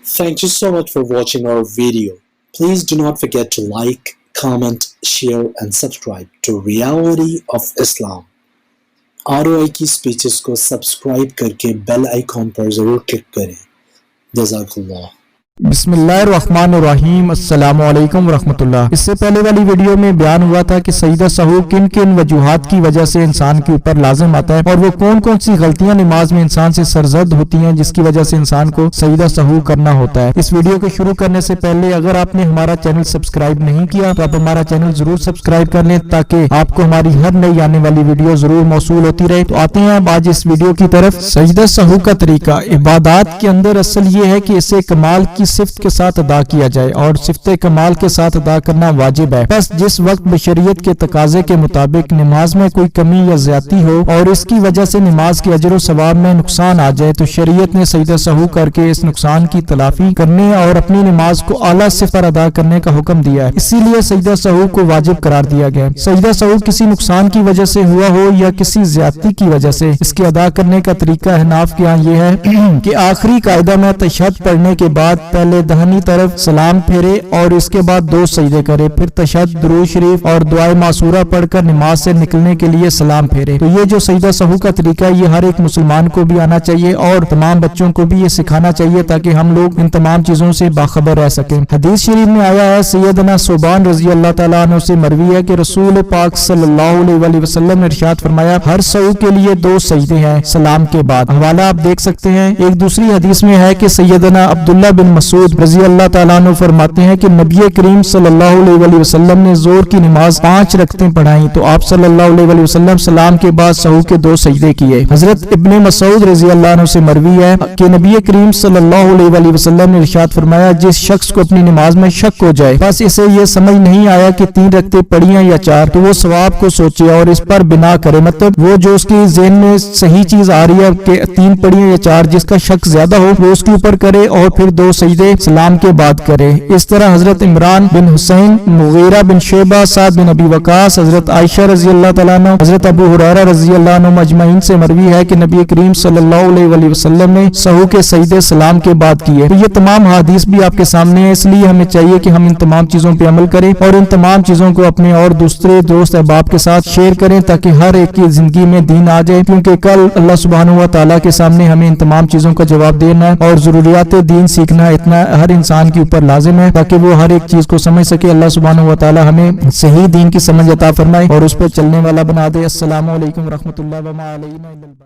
Thank you so much for watching our video. Please do not forget to like, comment, share and subscribe to Reality of Islam. ROI کی speeches کو subscribe کر کے bell icon پر ضرور click کریں. جزاک اللہ. بسم اللہ الرحمن الرحیم. السلام علیکم ورحمۃ اللہ. اس سے پہلے والی ویڈیو میں بیان ہوا تھا کہ سجدہ سہو کن کن وجوہات کی وجہ سے انسان کے اوپر لازم آتا ہے اور وہ کون کون سی غلطیاں نماز میں انسان سے سرزد ہوتی ہیں جس کی وجہ سے انسان کو سجدہ سہو کرنا ہوتا ہے. اس ویڈیو کو شروع کرنے سے پہلے اگر آپ نے ہمارا چینل سبسکرائب نہیں کیا تو آپ ہمارا چینل ضرور سبسکرائب کر لیں تاکہ آپ کو ہماری ہر نئی آنے والی ویڈیو ضرور موصول ہوتی رہے. تو آتے ہیں اب آج اس ویڈیو کی طرف. سجدہ سہو کا طریقہ. عبادات کے اندر اصل یہ ہے کہ اسے کمال کی صفت کے ساتھ ادا کیا جائے اور صفت کمال کے ساتھ ادا کرنا واجب ہے. بس جس وقت بشریعت کے تقاضے کے مطابق نماز میں کوئی کمی یا زیادتی ہو اور اس کی وجہ سے نماز کے اجر و ثواب میں نقصان آ جائے تو شریعت نے سجدہ سہو کر کے اس نقصان کی تلافی کرنے اور اپنی نماز کو اعلیٰ صفت پر ادا کرنے کا حکم دیا ہے. اسی لیے سجدہ سہو کو واجب قرار دیا گیا. سجدہ سہو کسی نقصان کی وجہ سے ہوا ہو یا کسی زیادتی کی وجہ سے اس کے ادا کرنے کا طریقہ احناف کے یہاں یہ ہے کہ آخری قاعدہ میں تشہد پڑھنے کے بعد پہلے دہنی طرف سلام پھیرے اور اس کے بعد 2 سجدے کرے, پھر تشہد, درود شریف اور دعائے معصورہ پڑھ کر نماز سے نکلنے کے لیے سلام پھیرے. تو یہ جو سجدہ سہو کا طریقہ ہے یہ ہر ایک مسلمان کو بھی آنا چاہیے اور تمام بچوں کو بھی یہ سکھانا چاہیے تاکہ ہم لوگ ان تمام چیزوں سے باخبر رہ سکیں. حدیث شریف میں آیا ہے, سیدنا ثوبان رضی اللہ تعالیٰ عنہ سے مروی ہے کہ رسول پاک صلی اللہ علیہ وسلم نے ارشاد فرمایا, ہر سہو کے لیے 2 سجدے ہیں سلام کے بعد. حوالہ آپ دیکھ سکتے ہیں. ایک دوسری حدیث میں ہے کہ سیدنا عبداللہ بن مسعود رضی اللہ تعالیٰ عنہ فرماتے ہیں کہ نبی کریم صلی اللہ علیہ وسلم نے ظہر کی نماز 5 رکعتیں پڑھائیں تو آپ صلی اللہ علیہ وسلم سلام کے بعد سہو کے 2 سجدے کیے. حضرت ابن مسعود رضی اللہ عنہ سے مروی ہے کہ نبی کریم صلی اللہ علیہ وسلم نے ارشاد فرمایا, جس شخص کو اپنی نماز میں شک ہو جائے, بس اسے یہ سمجھ نہیں آیا کہ 3 رکعتیں پڑھی ہیں یا 4, تو وہ ثواب کو سوچے اور اس پر بنا کرے. مطلب وہ جو اس کی ذہن میں صحیح چیز آ رہی ہے کہ 3 پڑھی ہیں یا 4, جس کا شک زیادہ ہو وہ اس کے اوپر کرے اور پھر 2 سجدے سلام کے بعد کرے. اس طرح حضرت عمران بن حسین, مغیرہ بن شعبہ, سعد بن ابی وقاص, حضرت عائشہ رضی اللہ تعالیٰ عنہ, حضرت ابو ہریرہ رضی اللہ عنہ مجمعین سے مروی ہے کہ نبی کریم صلی اللہ علیہ وسلم نے سہو کے سجدے سلام کے بعد کیے. تو یہ تمام حدیث بھی آپ کے سامنے ہیں, اس لیے ہمیں چاہیے کہ ہم ان تمام چیزوں پہ عمل کریں اور ان تمام چیزوں کو اپنے اور دوسرے دوست احباب کے ساتھ شیئر کریں تاکہ ہر ایک کی زندگی میں دین آ جائے, کیونکہ کل اللہ سبحانہ و تعالیٰ کے سامنے ہمیں ان تمام چیزوں کا جواب دینا ہے اور ضروریات دین سیکھنا اتنا ہر انسان کے اوپر لازم ہے تاکہ وہ ہر ایک چیز کو سمجھ سکے. اللہ سبحانہ و تعالی ہمیں صحیح دین کی سمجھ عطا فرمائے اور اس پر چلنے والا بنا دے. السلام علیکم ورحمۃ اللہ وبرکاتہ.